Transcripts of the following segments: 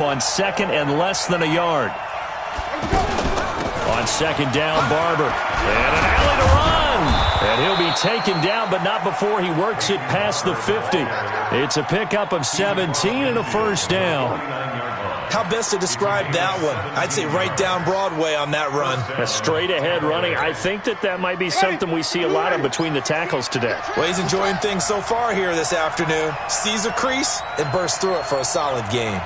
On second and less than a yard. On second down, Barber. And an alley to run. And he'll be taken down, but not before he works it past the 50. It's a pickup of 17 and a first down. How best to describe that one? I'd say right down Broadway on that run. A straight-ahead running. I think that might be something we see a lot of between the tackles today. Well, he's enjoying things so far here this afternoon. Sees a crease and bursts through it for a solid game.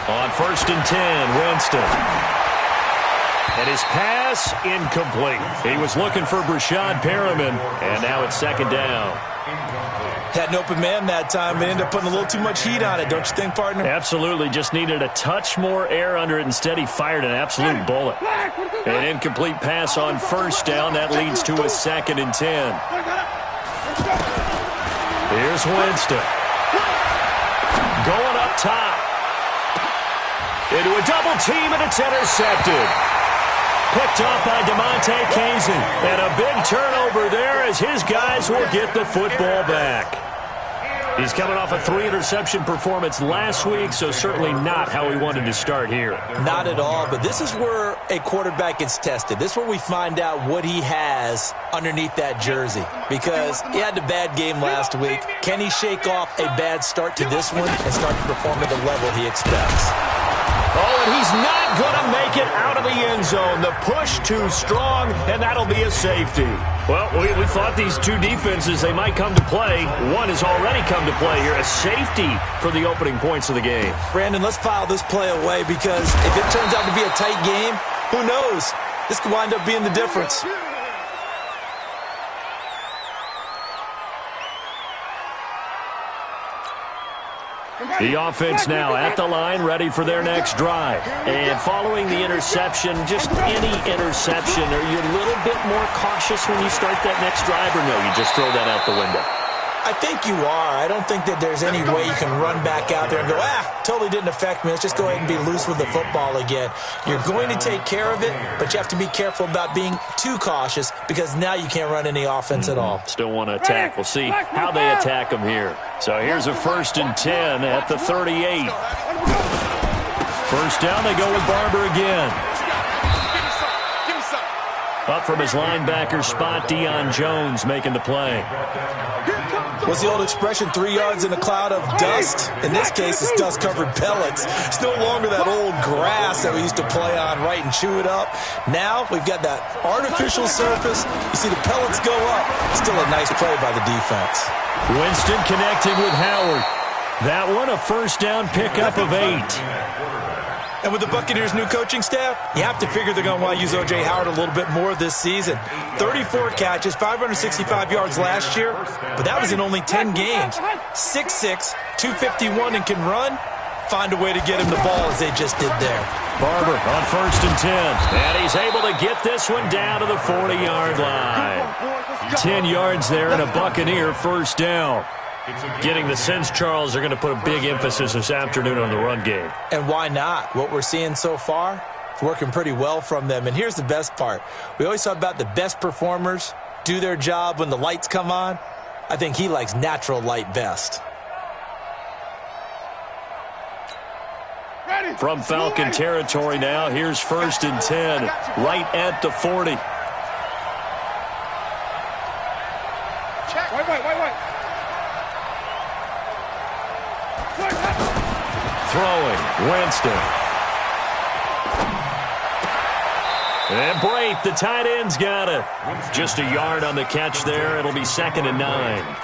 On first and 10, Winston. And his pass incomplete. He was looking for Brashad Perriman, and now it's second down. Had an open man that time, but ended up putting a little too much heat on it, don't you think, partner? Absolutely. Just needed a touch more air under it. Instead, he fired an absolute bullet. An incomplete pass on first down. That leads to a second and 10. Here's Winston. Going up top. Into a double team, and it's intercepted. Picked off by DeMonte Casey. And a big turnover there as his guys will get the football back. He's coming off a 3-interception performance last week, so certainly not how he wanted to start here. Not at all, but this is where a quarterback gets tested. This is where we find out what he has underneath that jersey. Because he had a bad game last week. Can he shake off a bad start to this one and start to perform at the level he expects? Oh, and he's not going to make it out of the end zone. The push too strong, and that'll be a safety. Well, we thought these two defenses, they might come to play. One has already come to play here, a safety for the opening points of the game. Brandon, let's file this play away because if it turns out to be a tight game, who knows? This could wind up being the difference. The offense now at the line, ready for their next drive. And following the interception, just any interception, are you a little bit more cautious when you start that next drive, or no, you just throw that out the window? I think you are. I don't think that there's any way you can run back out there and go, totally didn't affect me. Let's just go ahead and be loose with the football again. You're going to take care of it, but you have to be careful about being too cautious because now you can't run any offense at all. Still want to attack. We'll see how they attack them here. So here's a first and 10 at the 38. First down, they go with Barber again. Up from his linebacker spot, Deion Jones making the play. What's the old expression, 3 yards in a cloud of dust? In this case, it's dust-covered pellets. It's no longer that old grass that we used to play on, right, and chew it up. Now we've got that artificial surface. You see the pellets go up. Still a nice play by the defense. Winston connecting with Howard. That one a first down pickup of 8. And with the Buccaneers' new coaching staff, you have to figure they're going to want to use O.J. Howard a little bit more this season. 34 catches, 565 yards last year, but that was in only 10 games. 6'6", 251, and can run. Find a way to get him the ball as they just did there. Barber on first and 10. And he's able to get this one down to the 40-yard line. 10 yards there and a Buccaneer first down. Getting the sense, Charles, they're going to put a big emphasis this afternoon on the run game. And why not? What we're seeing so far, it's working pretty well from them. And here's the best part. We always talk about the best performers do their job when the lights come on. I think he likes natural light best. From Falcon territory now, here's first and 10, right at the 40. Wait. Throwing, Winston. And Brate, the tight end's got it. Just a yard on the catch there. It'll be second and 9.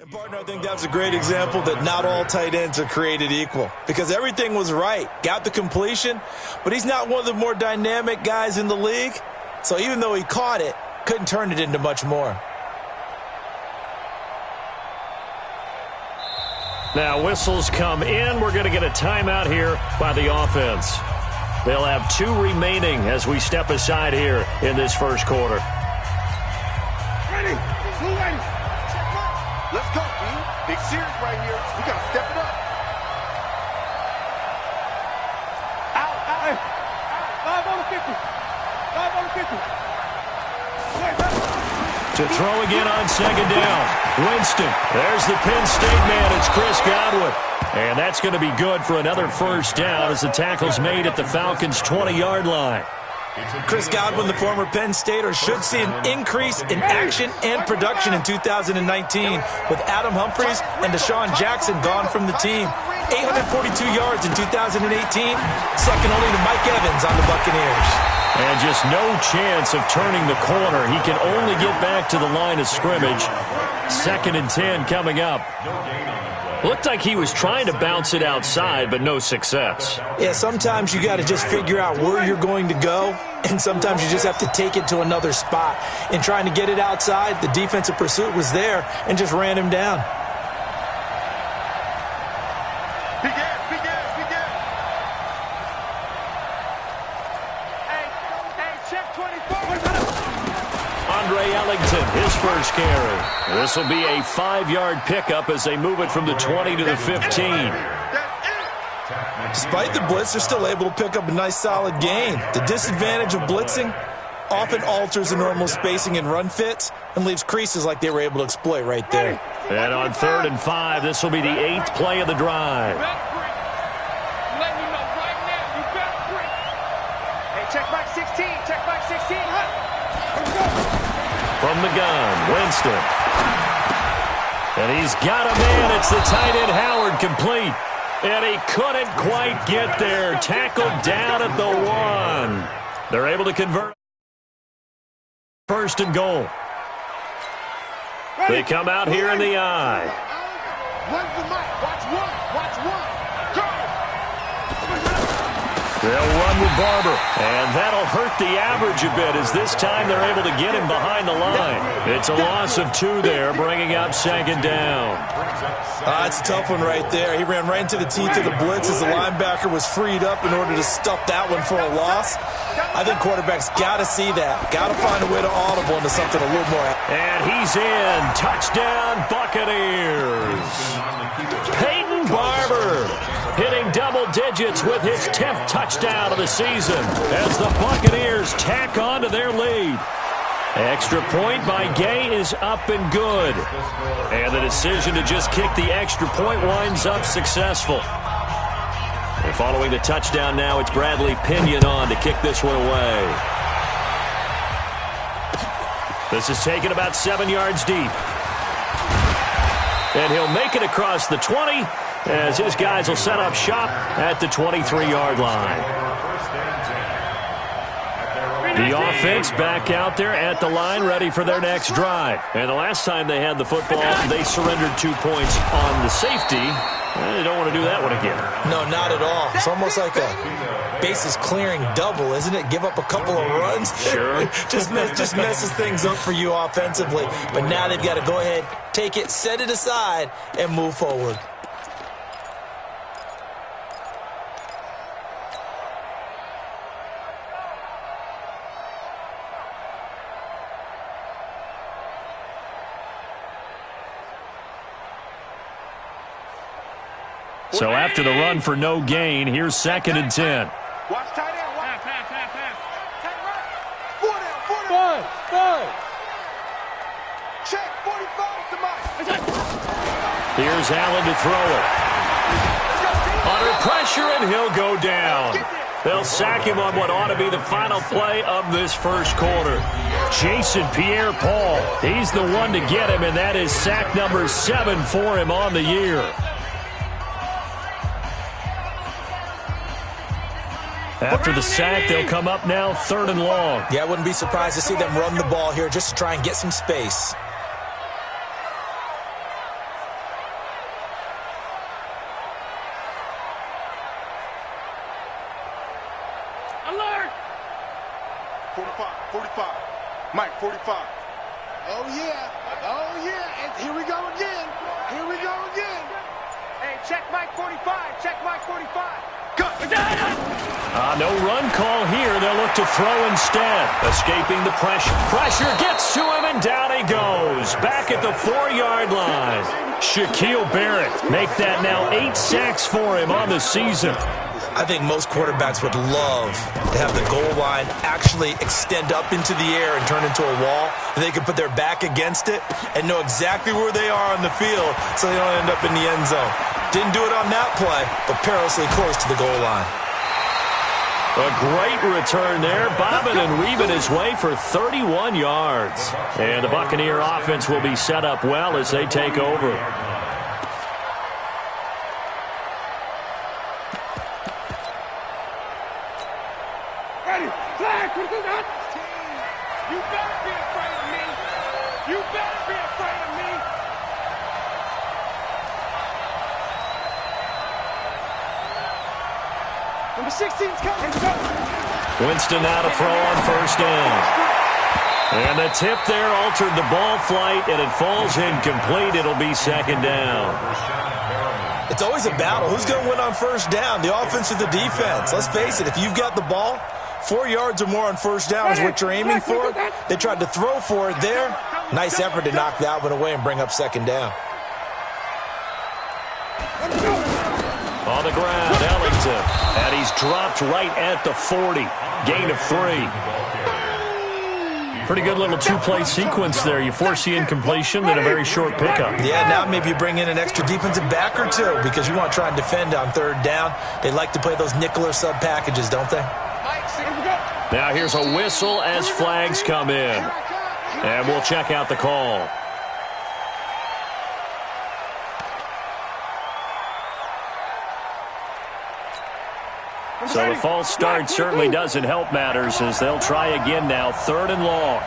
And partner, I think that's a great example that not all tight ends are created equal, because everything was right. Got the completion, but he's not one of the more dynamic guys in the league. So even though he caught it, couldn't turn it into much more. Now whistles come in. We're going to get a timeout here by the offense. They'll have 2 remaining as we step aside here in this first quarter. Ready? Who ready? Let's go, team. Big series right here. We got to step it up. Out. 5 on the 50. 5 on the 50. To throw again on second down. Winston. There's the Penn State man. It's Chris Godwin. And that's going to be good for another first down as the tackle's made at the Falcons' 20-yard line. Chris Godwin, the former Penn Stater, should see an increase in action and production in 2019 with Adam Humphries and Deshaun Jackson gone from the team. 842 yards in 2018, second only to Mike Evans on the Buccaneers. And just no chance of turning the corner. He can only get back to the line of scrimmage. 2nd and 10 coming up. Looked like he was trying to bounce it outside, but no success. Yeah, sometimes you got to just figure out where you're going to go, and sometimes you just have to take it to another spot. In trying to get it outside, the defensive pursuit was there and just ran him down. His first carry. This will be a 5-yard pickup as they move it from the 20 to the 15. Despite the blitz, they're still able to pick up a nice solid gain. The disadvantage of blitzing often alters the normal spacing and run fits and leaves creases like they were able to exploit right there. And on 3rd and 5, this will be the 8th play of the drive. Check back 16. Check back 16. From the gun, Winston. And he's got a man. It's the tight end, Howard, complete. And he couldn't quite get there. Tackled down at the 1. They're able to convert. 1st and goal. They come out here in the eye. Run the mic. Watch one. They'll run with Barber, and that'll hurt the average a bit as this time they're able to get him behind the line. It's a loss of 2 there, bringing up 2nd down. That's a tough one right there. He ran right into the teeth of the blitz as the linebacker was freed up in order to stuff that one for a loss. I think quarterbacks got to see that. Got to find a way to audible into something a little more. And he's in. Touchdown, Buccaneers. Peyton Barber hitting double digits with his 10th touchdown of the season as the Buccaneers tack on to their lead. Extra point by Gay is up and good. And the decision to just kick the extra point winds up successful. And following the touchdown now, it's Bradley Pinion on to kick this one away. This is taken about 7 yards deep. And he'll make it across the 20 as his guys will set up shop at the 23-yard line. The offense back out there at the line, ready for their next drive. And the last time they had the football, they surrendered 2 points on the safety. They don't want to do that one again. No, not at all. It's almost like a bases clearing double, isn't it? Give up a couple of runs. Sure. just messes things up for you offensively. But now they've got to go ahead, take it, set it aside, and move forward. So after the run for no gain, here's 2nd and 10. Watch tight end. Watch. Pass. Tight right. 4 down. Check 45 to Mike. Here's Allen to throw it. Under pressure, and he'll go down. They'll sack him on what ought to be the final play of this first quarter. Jason Pierre-Paul, he's the one to get him, and that is sack number 7 for him on the year. After the sack, they'll come up now 3rd and long. Yeah, I wouldn't be surprised to see them run the ball here just to try and get some space. 45, 45. Mike, 45. Oh, yeah. Oh, yeah. And here we go again. Here we go again. Hey, check Mike 45. Check Mike 45. Go. No run call here. They'll look to throw instead. Escaping the pressure. Pressure gets to him, and down he goes. Back at the 4-yard line. Shaquille Barrett make that now 8 sacks for him on the season. I think most quarterbacks would love to have the goal line actually extend up into the air and turn into a wall. They can put their back against it and know exactly where they are on the field so they don't end up in the end zone. Didn't do it on that play, but perilously close to the goal line. A great return there, bobbing and weaving his way for 31 yards. And the Buccaneer offense will be set up well as they take over. Ready, flag, what is that? You better be afraid of me. You better be afraid of me. Number 16's coming. Winston now to throw on first down. And the tip there altered the ball flight, and it falls incomplete. It'll be second down. It's always a battle. Who's going to win on first down, the offense or the defense? Let's face it, if you've got the ball, 4 yards or more on first down is what you're aiming for. They tried to throw for it there. Nice effort to knock that one away and bring up second down. On the ground, Ellington. And he's dropped right at the 40. Gain of 3. Pretty good little two-play sequence there. You force the incompletion, then a very short pickup. Yeah, now maybe you bring in an extra defensive back or two because you want to try and defend on third down. They like to play those nickel or sub packages, don't they? Now here's a whistle as flags come in. And we'll check out the call. So the false start certainly doesn't help matters as they'll try again now, 3rd and long.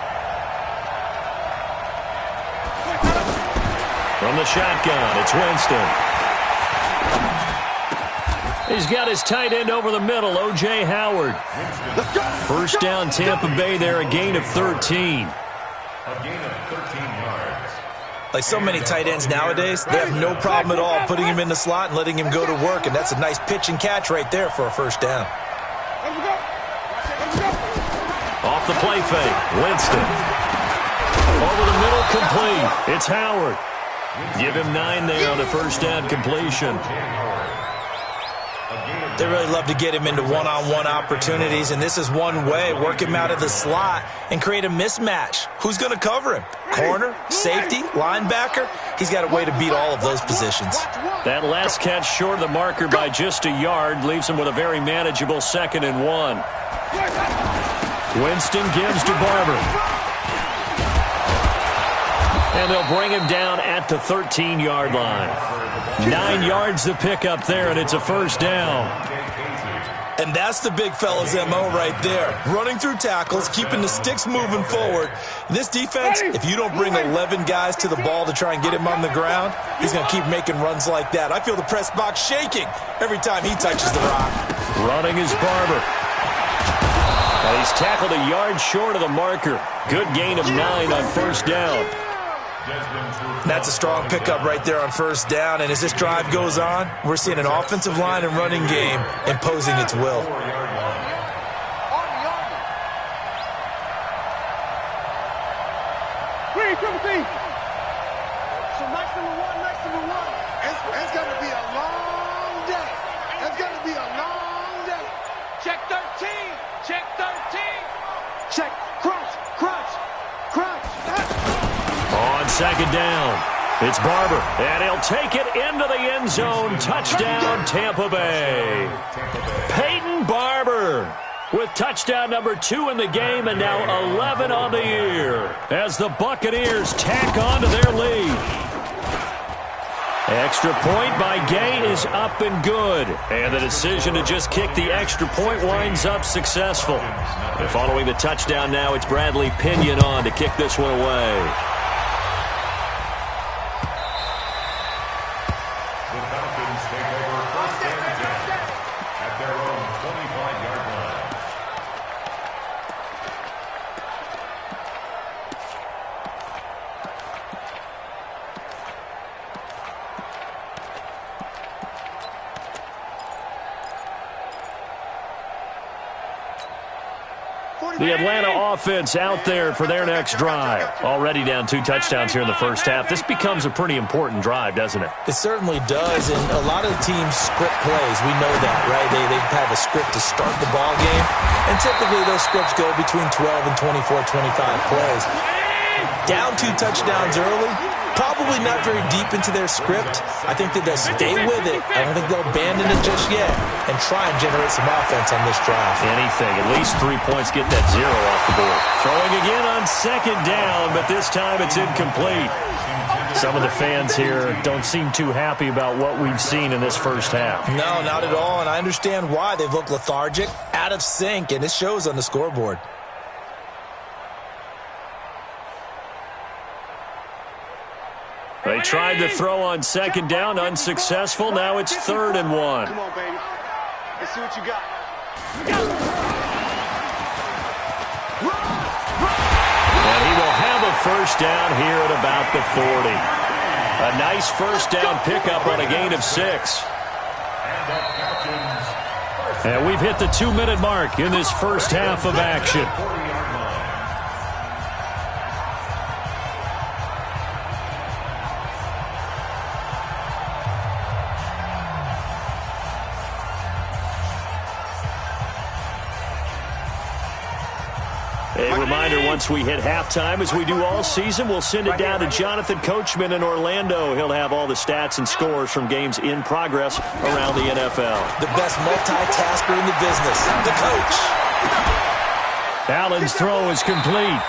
From the shotgun, it's Winston. He's got his tight end over the middle, O.J. Howard. First down, Tampa Bay there, a gain of 13. Like so many tight ends nowadays, they have no problem at all putting him in the slot and letting him go to work, and that's a nice pitch and catch right there for a first down. Off the play fake, Winston. Over the middle, complete. It's Howard. Give him 9 there on a first down completion. They really love to get him into one-on-one opportunities, and this is one way. Work him out of the slot and create a mismatch. Who's going to cover him? Corner, safety, linebacker? He's got a way to beat all of those positions. That last catch short of the marker by just a yard leaves him with a very manageable 2nd and 1. Winston gives to Barber. And they'll bring him down at the 13-yard line. 9 yards to pick up there, and it's a first down. And that's the big fella's M.O. right there. Running through tackles, keeping the sticks moving forward. This defense, if you don't bring 11 guys to the ball to try and get him on the ground, he's going to keep making runs like that. I feel the press box shaking every time he touches the rock. Running is Barber. And he's tackled a yard short of the marker. Good gain of 9 on first down. That's a strong pickup right there on first down, and as this drive goes on, we're seeing an offensive line and running game imposing its will. So nice number one. It's going to be a long day. It's going to be a long day. Check 13. Check 13. Check. Crunch. On second down, it's Barber, and he'll take it into the end zone. Touchdown, Tampa Bay. Peyton Barber with touchdown number 2 in the game, and now 11 on the year as the Buccaneers tack on to their lead. Extra point by Gay is up and good, and the decision to just kick the extra point winds up successful. And following the touchdown now, it's Bradley Pinion on to kick this one away. The Atlanta offense out there for their next drive. Already down 2 touchdowns here in the first half. This becomes a pretty important drive, doesn't it? It certainly does, and a lot of the teams script plays. We know that, right? They have a script to start the ball game, and typically those scripts go between 12 and 24, 25 plays. Down 2 touchdowns early, probably not very deep into their script. I think that they'll stay with it. I don't think they'll abandon it just yet and try and generate some offense on this drive. Anything. At least 3 points, get that 0 off the board. Throwing again on 2nd down, but this time it's incomplete. Some of the fans here don't seem too happy about what we've seen in this first half. No, not at all, and I understand why. They've looked lethargic, out of sync, and it shows on the scoreboard. They tried to throw on 2nd down, unsuccessful. Now it's 3rd and 1. Come on, baby. Let's see what you got. And he will have a first down here at about the 40. A nice first down pickup on a gain of 6. And we've hit the 2-minute mark in this first half of action. A reminder, once we hit halftime, as we do all season, we'll send it down to Jonathan Coachman in Orlando. He'll have all the stats and scores from games in progress around the NFL. The best multitasker in the business, the coach. Allen's throw is complete.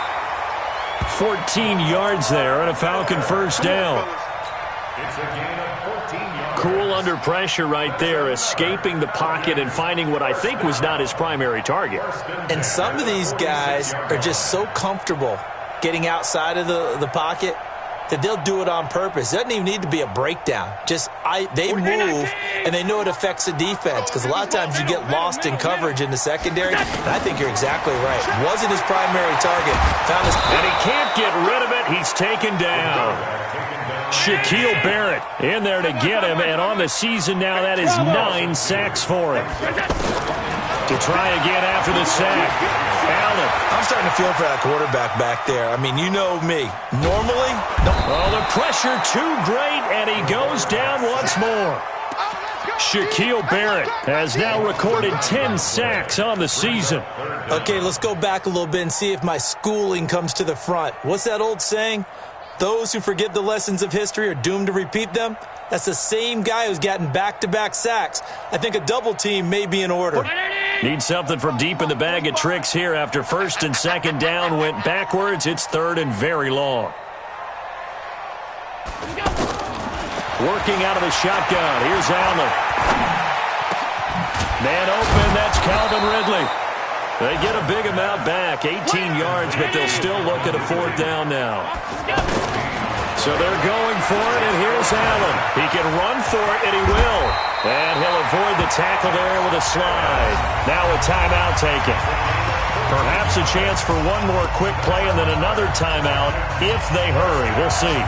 14 yards there and a Falcon first down. Cool under pressure right there, escaping the pocket and finding what I think was not his primary target. And some of these guys are just so comfortable getting outside of the pocket that they'll do it on purpose. It doesn't even need to be a breakdown. They move, and they know it affects the defense, because a lot of times you get lost in coverage in the secondary, and I think you're exactly right. Wasn't his primary target. And he can't get rid of it. He's taken down. Shaquille Barrett in there to get him, and on the season now, that is 9 sacks for him. To try again after the sack. Allen. I'm starting to feel for that quarterback back there. I mean, you know me. Normally, oh, the pressure too great, and he goes down once more. Shaquille Barrett has now recorded 10 sacks on the season. Okay, let's go back a little bit and see if my schooling comes to the front. What's that old saying? Those who forget the lessons of history are doomed to repeat them. That's the same guy who's gotten back-to-back sacks. I think a double team may be in order. Need something from deep in the bag of tricks here. After 1st and 2nd down went backwards, it's 3rd and very long. Working out of the shotgun. Here's Allen. Man open, that's Calvin Ridley. They get a big amount back, 18 yards, but they'll still look at a 4th down now. So they're going for it, and here's Allen. He can run for it, and he will. And he'll avoid the tackle there with a slide. Now a timeout taken. Perhaps a chance for one more quick play and then another timeout if they hurry. We'll see.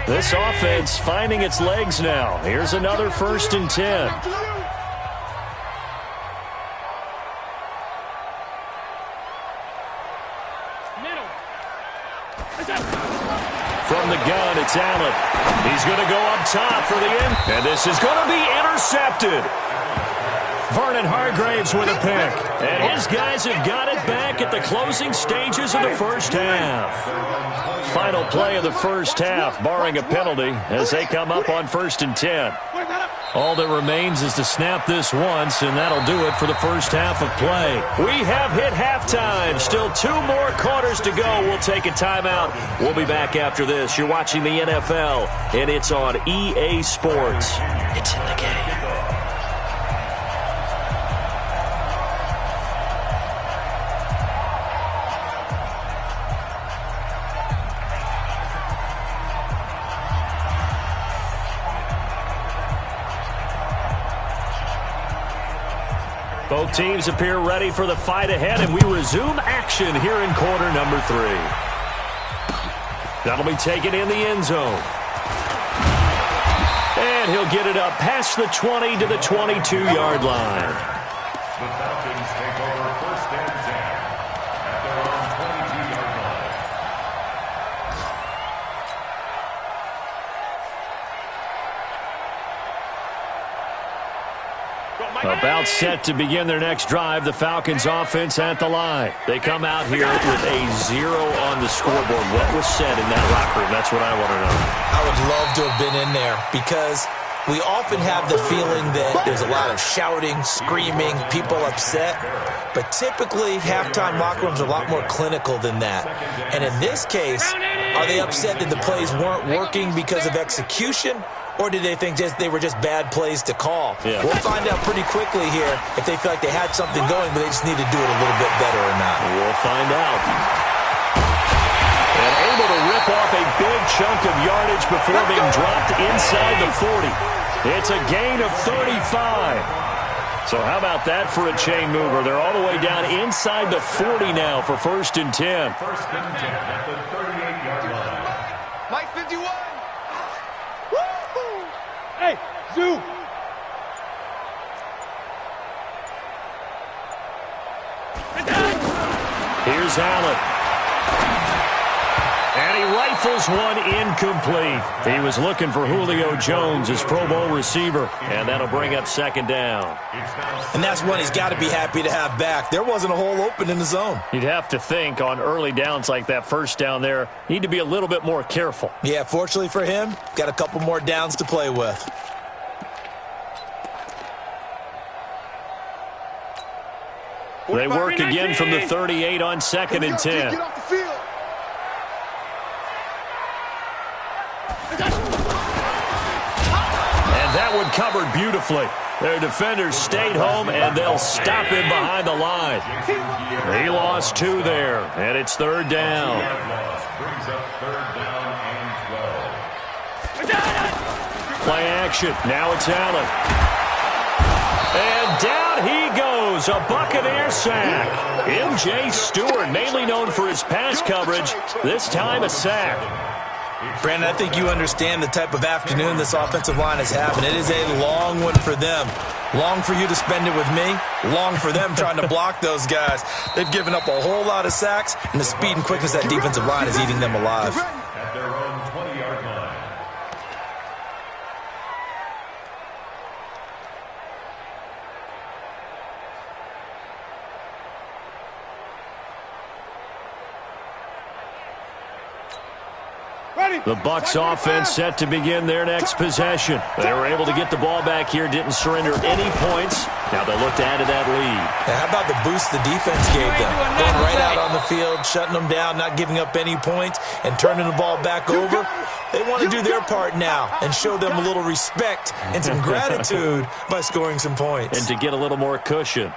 This offense finding its legs now. Here's another 1st and 10. From the gun, it's Allen. He's going to go up top for the end. And this is going to be intercepted. Vernon Hargraves with a pick. And his guys have got it back at the closing stages of the first half. Final play of the first half, barring a penalty, as they come up on 1st and 10. All that remains is to snap this once, and that'll do it for the first half of play. We have hit halftime. Still 2 more quarters to go. We'll take a timeout. We'll be back after this. You're watching the NFL, and it's on EA Sports. It's in the game. Both teams appear ready for the fight ahead, and we resume action here in quarter number 3. That'll be taken in the end zone. And he'll get it up past the 20 to the 22-yard line. The Falcons take over first and 10 at their own 22-yard line. About set to begin their next drive, the Falcons offense at the line. They come out here with a 0 on the scoreboard. What was said in that locker room? That's what I want to know. I would love to have been in there because we often have the feeling that there's a lot of shouting, screaming, people upset. But typically, halftime locker rooms are a lot more clinical than that. And in this case, are they upset that the plays weren't working because of execution? Or did they think they were just bad plays to call? Yeah. We'll find out pretty quickly here if they feel like they had something going, but they just need to do it a little bit better or not. We'll find out. And able to rip off a big chunk of yardage before being dropped inside the 40. It's a gain of 35. So how about that for a chain mover? They're all the way down inside the 40 now for first and 10. First and 10 at the 38-yard line. Mike 51. Hey, Zoo. Here's Allen. And he rifles one incomplete. He was looking for Julio Jones, his Pro Bowl receiver, and that'll bring up second down. And that's one he's got to be happy to have back. There wasn't a hole open in the zone. You'd have to think on early downs like that first down there, need to be a little bit more careful. Yeah, fortunately for him, got a couple more downs to play with. They work again from the 38 on second and 10. Get off the field. And that one covered beautifully. Their defenders stayed home, and they'll stop him behind the line. He lost 2 there, and it's third down. Brings up third down and 12. Play action. Now it's Allen. And down he goes. A Buccaneer sack. M.J. Stewart, mainly known for his pass coverage, this time a sack. Brandon, I think you understand the type of afternoon this offensive line is having. It is a long one for them. Long for you to spend it with me. Long for them trying to block those guys. They've given up a whole lot of sacks, and the speed and quickness of that defensive line is eating them alive. At their own 20-yard line. Ready. The Bucs offense set to begin their next possession. They were able to get the ball back here, didn't surrender any points. Now they'll look to add to that lead. Now, how about the boost the defense gave them? Going right out on the field, shutting them down, not giving up any points, and turning the ball back over. They want to do their part now and show them a little respect and some gratitude by scoring some points. And to get a little more cushion.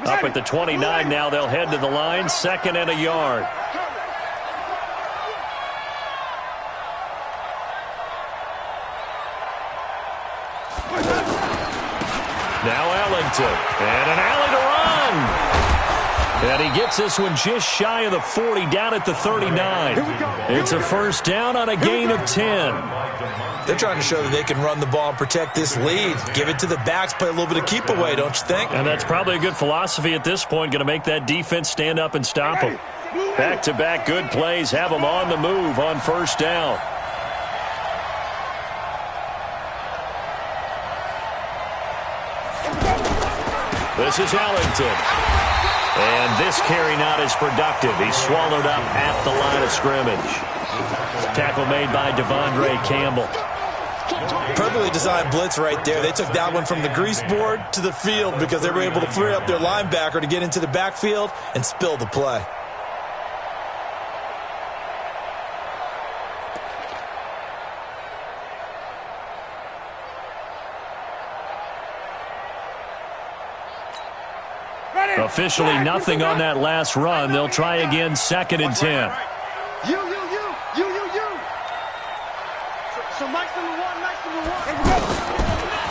Up at the 29 now, they'll head to the line, second and a yard. Now Ellington, and an alley to run. And he gets this one just shy of the 40, down at the 39. It's a first down on a gain of 10. They're trying to show that they can run the ball and protect this lead. Give it to the backs, play a little bit of keep away, don't you think? And that's probably a good philosophy at this point, going to make that defense stand up and stop them. Back-to-back good plays, have them on the move on first down. This is Ellington. And this carry not as productive. He's swallowed up at the line of scrimmage. Tackle made by Devondre Campbell. Perfectly designed blitz right there. They took that one from the grease board to the field because they were able to free up their linebacker to get into the backfield and spill the play. Officially nothing on that last run. They'll try again, second and 10. You. So Mike's number one.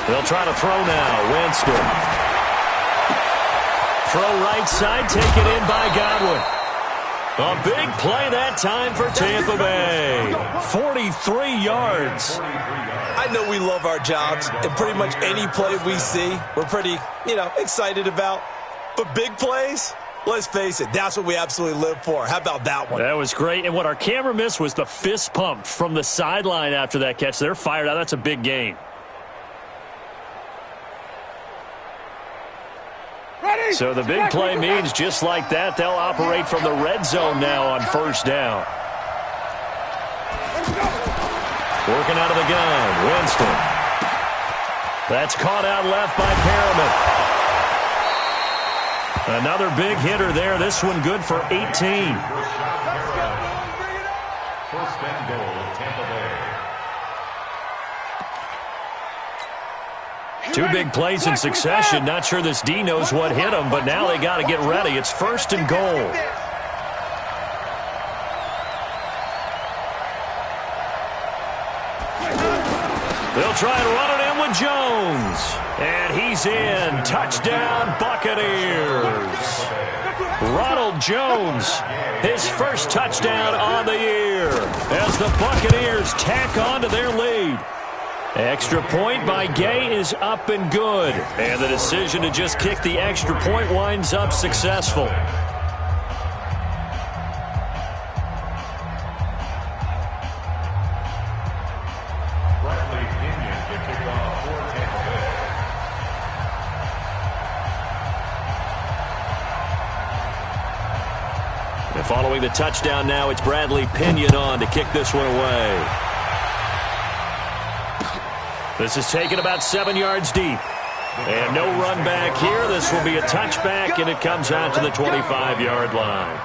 They'll try to throw now. Winston. Throw right side, taken in by Godwin. A big play that time for Tampa Bay. 43 yards. I know we love our jobs, and pretty much any play we see, we're pretty, excited about. But big plays, let's face it, that's what we absolutely live for. How about that one? That was great, and what our camera missed was the fist pump from the sideline after that catch. They're fired out. That's a big gain. So the big play means just like that, they'll operate from the red zone now on first down. Working out of the gun, Winston. That's caught out left by Perriman. Another big hitter there. This one good for 18. First and goal, Tampa Bay. Two big plays in succession. Not sure this D knows what hit him, but now they got to get ready. It's first and goal. They'll try and run it in with Jones. And he's in. Touchdown, Buccaneers. Ronald Jones, his first touchdown on the year as the Buccaneers tack on to their lead. Extra point by Gay is up and good. And the decision to just kick the extra point winds up successful. And following the touchdown now, it's Bradley Pinion on to kick this one away. This is taken about 7 yards deep. And no run back here. This will be a touchback, and it comes out to the 25-yard line.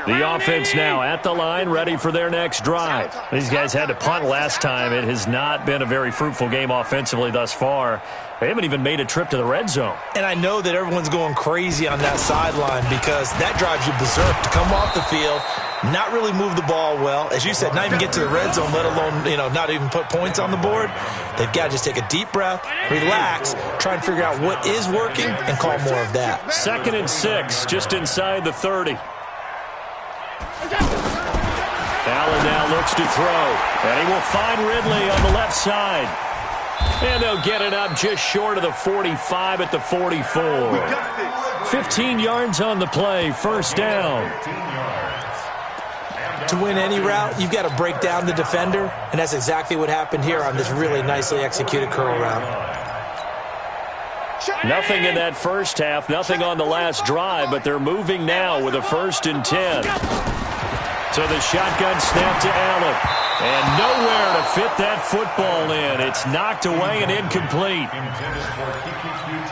The offense now at the line, ready for their next drive. These guys had to punt last time. It has not been a very fruitful game offensively thus far. They haven't even made a trip to the red zone. And I know that everyone's going crazy on that sideline because that drives you berserk to come off the field, not really move the ball well. As you said, not even get to the red zone, let alone, not even put points on the board. They've got to just take a deep breath, relax, try and figure out what is working, and call more of that. 2nd and 6, just inside the 30. Allen now looks to throw, and he will find Ridley on the left side. And they'll get it up just short of the 45 at the 44. 15 yards on the play, first down. To win any route, you've got to break down the defender, and that's exactly what happened here on this really nicely executed curl route. Nothing in that first half, nothing on the last drive, but they're moving now with a 1st and 10. So the shotgun snap to Allen. And nowhere to fit that football in. It's knocked away and incomplete.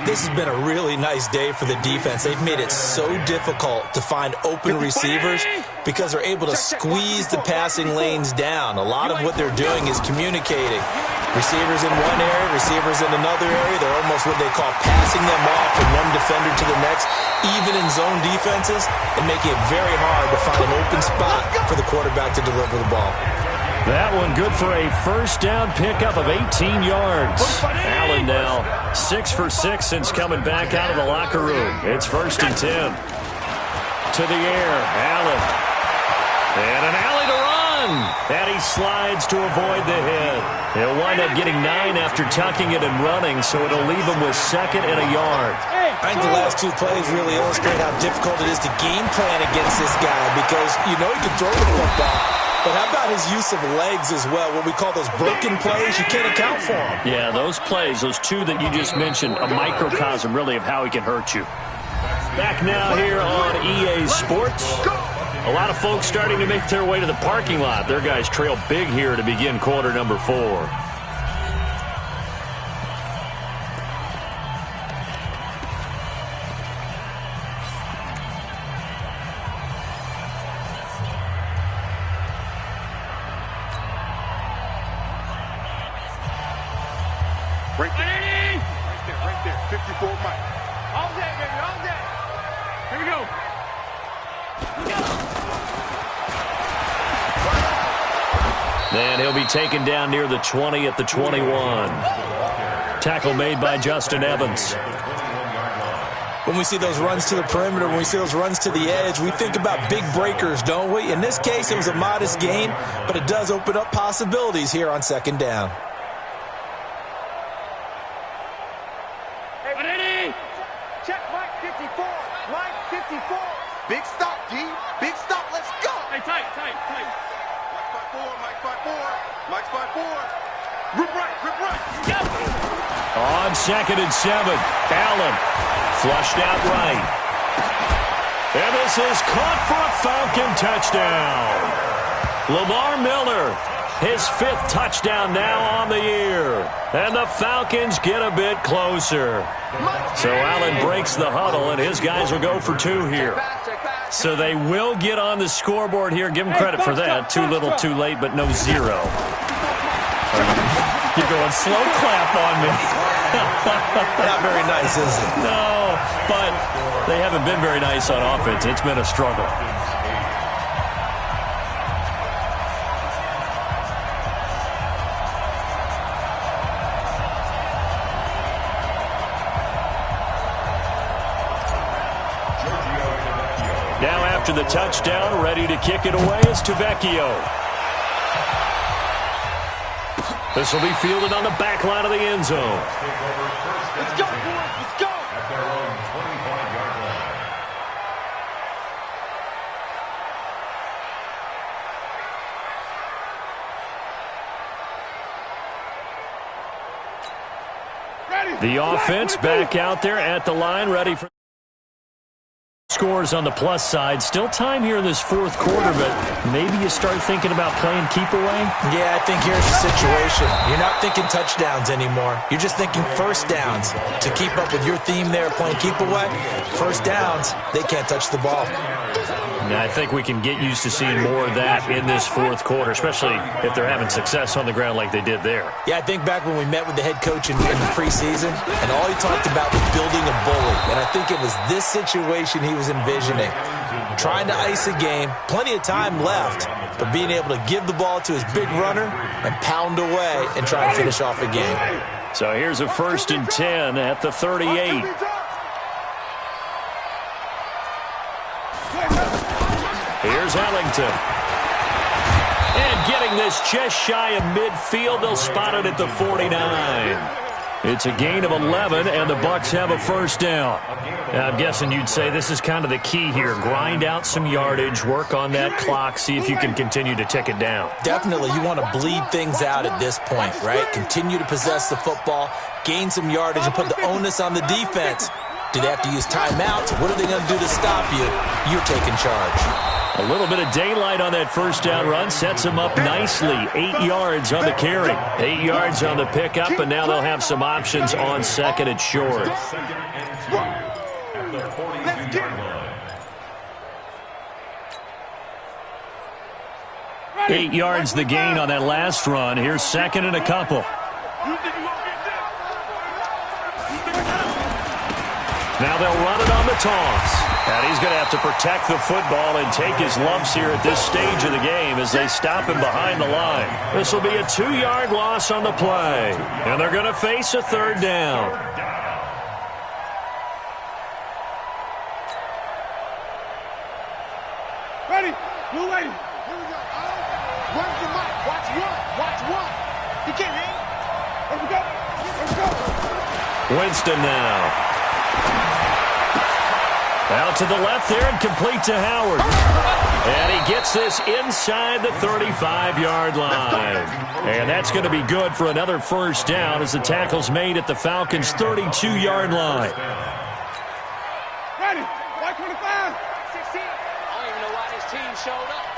This has been a really nice day for the defense. They've made it so difficult to find open receivers because they're able to squeeze the passing lanes down. A lot of what they're doing is communicating. Receivers in one area, receivers in another area. They're almost what they call passing them off from one defender to the next, even in zone defenses, and making it very hard to find an open spot for the quarterback to deliver the ball. That one good for a first down pickup of 18 yards. Allen now 6 for 6 since coming back out of the locker room. It's 1st and 10. To the air, Allen. And an alley to run. And he slides to avoid the hit. He'll wind up getting 9 after tucking it and running, so it'll leave him with 2nd and a yard. I think the last 2 plays really illustrate how difficult it is to game plan against this guy because you know he can throw the football. But how about his use of legs as well? What we call those broken plays, you can't account for them. Yeah, those plays, those 2 that you just mentioned, a microcosm really of how he can hurt you. Back now here on EA Sports. A lot of folks starting to make their way to the parking lot. Their guys trail big here to begin quarter number 4. we go. And he'll be taken down near the 20 at the 21. Tackle made by Justin Evans. When we see those runs to the perimeter, when we see those runs to the edge, we think about big breakers, don't we? In this case, it was a modest gain, but it does open up possibilities here on second down. Hey, ready? Check Mike 54. Mike 54. Big stop, D. Big stop. Let's go. Hey, tight. Mike 54. Mike 54. Rip right. Go. On 2nd and 7, Allen flushed out right. And this is caught for a Falcon touchdown. Lamar Miller, his 5th touchdown now on the year. And the Falcons get a bit closer. So Allen breaks the huddle, and his guys will go for 2 here. So they will get on the scoreboard here. Give them credit for that. Too little, too late, but no 0. You're going slow clap on me. Not very nice, is it? No, but they haven't been very nice on offense. It's been a struggle. Now after the touchdown, ready to kick it away is Tavecchio. This will be fielded on the back line of the end zone. Let's go, boys. Let's go. At their own 25-yard line. The offense back out there at the line, ready for scores on the plus side. Still time here in this 4th quarter, but maybe you start thinking about playing keep away? Yeah, I think here's the situation. You're not thinking touchdowns anymore. You're just thinking first downs. To keep up with your theme there, playing keep away, first downs, they can't touch the ball. Now, I think we can get used to seeing more of that in this 4th quarter, especially if they're having success on the ground like they did there. Yeah, I think back when we met with the head coach in the preseason, and all he talked about was building a bully. And I think it was this situation he was envisioning. Trying to ice a game, plenty of time left, but being able to give the ball to his big runner and pound away and try and finish off a game. So here's a 1st and 10 at the 38. Here's Ellington. And getting this just shy of midfield, they'll spot it at the 49. It's a gain of 11, and the Bucs have a first down. Now, I'm guessing you'd say this is kind of the key here. Grind out some yardage, work on that clock, see if you can continue to tick it down. Definitely, you want to bleed things out at this point, right? Continue to possess the football, gain some yardage, and put the onus on the defense. Do they have to use timeouts? What are they going to do to stop you? You're taking charge. A little bit of daylight on that first down run sets them up nicely. 8 yards on the carry, 8 yards on the pickup, and now they'll have some options on 2nd and short. At the 42-yard line. 8 yards the gain on that last run. Here's 2nd and a couple. Now they'll run it on the toss. And he's going to have to protect the football and take his lumps here at this stage of the game as they stop him behind the line. This will be a 2-yard loss on the play. And they're going to face a 3rd down. Ready. Blue lady. Here we go. Run the mic. Watch one. He can't hang. Let's go. Winston now. Out to the left there and complete to Howard. And he gets this inside the 35-yard line. And that's going to be good for another first down as the tackle's made at the Falcons' 32-yard line. Ready. White 25. 16. I don't even know why this team showed up.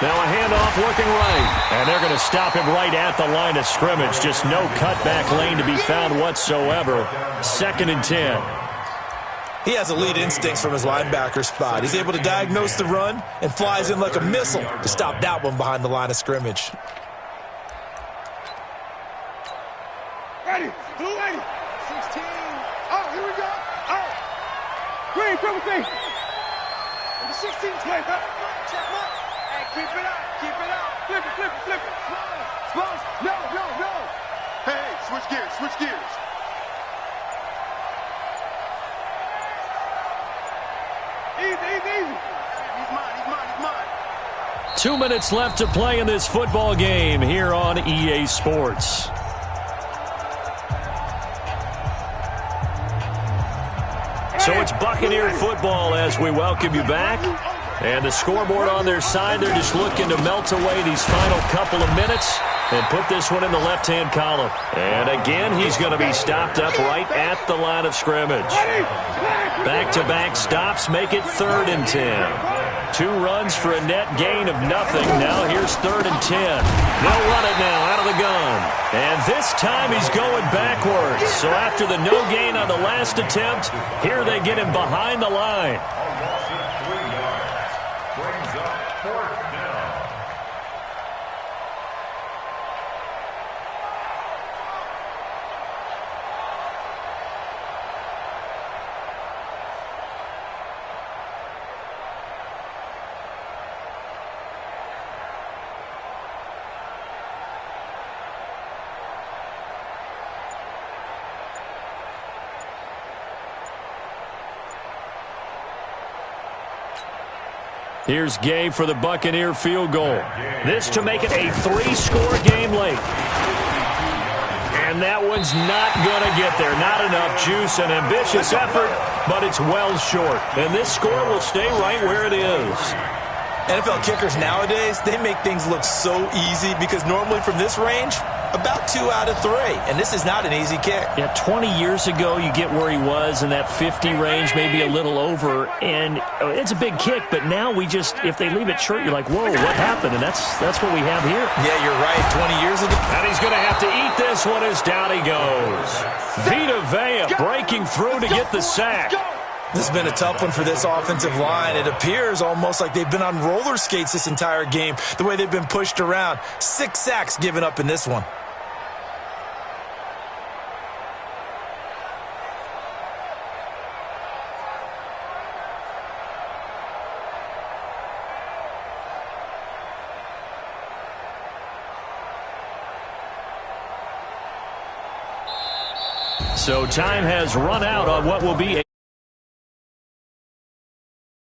Now a handoff looking right. And they're going to stop him right at the line of scrimmage. Just no cutback lane to be found whatsoever. 2nd and 10. He has elite instincts from his linebacker spot. He's able to diagnose the run and flies in like a missile to stop that one behind the line of scrimmage. Ready. Blue lady. 16. Oh, here we go. Oh. Green, triple T. Number 16, check mark. Hey, keep it up, keep it up. Flip it, flip it, flip it. Smalls, no, no, no. Hey, switch gears, switch gears. Easy, easy, easy. He's mine, he's mine, he's mine. 2 minutes left to play in this football game here on EA Sports. So it's Buccaneer football as we welcome you back. And the scoreboard on their side, they're just looking to melt away these final couple of minutes and put this one in the left-hand column. And again, he's going to be stopped up right at the line of scrimmage. Back-to-back stops make it 3rd and 10. 2 runs for a net gain of nothing. Now here's 3rd and 10. They'll run it now out of the gun. And this time he's going backwards. So after the no gain on the last attempt, here they get him behind the line. A loss of 3 yards. Brings up 4th down. Here's Gabe for the Buccaneer field goal. This to make it a 3-score game late. And that one's not going to get there. Not enough juice, an ambitious effort, but it's well short. And this score will stay right where it is. NFL kickers nowadays, they make things look so easy because normally from this range, about 2 out of 3. And this is not an easy kick. Yeah, 20 years ago, you get where he was in that 50 range, maybe a little over. And it's a big kick, but now we just, if they leave it short, you're like, whoa, what happened? And that's what we have here. Yeah, you're right. 20 years ago. And he's going to have to eat this one as down he goes. Vita Vea breaking through to get the sack. This has been a tough one for this offensive line. It appears almost like they've been on roller skates this entire game, the way they've been pushed around. 6 sacks given up in this one. So time has run out on what will be a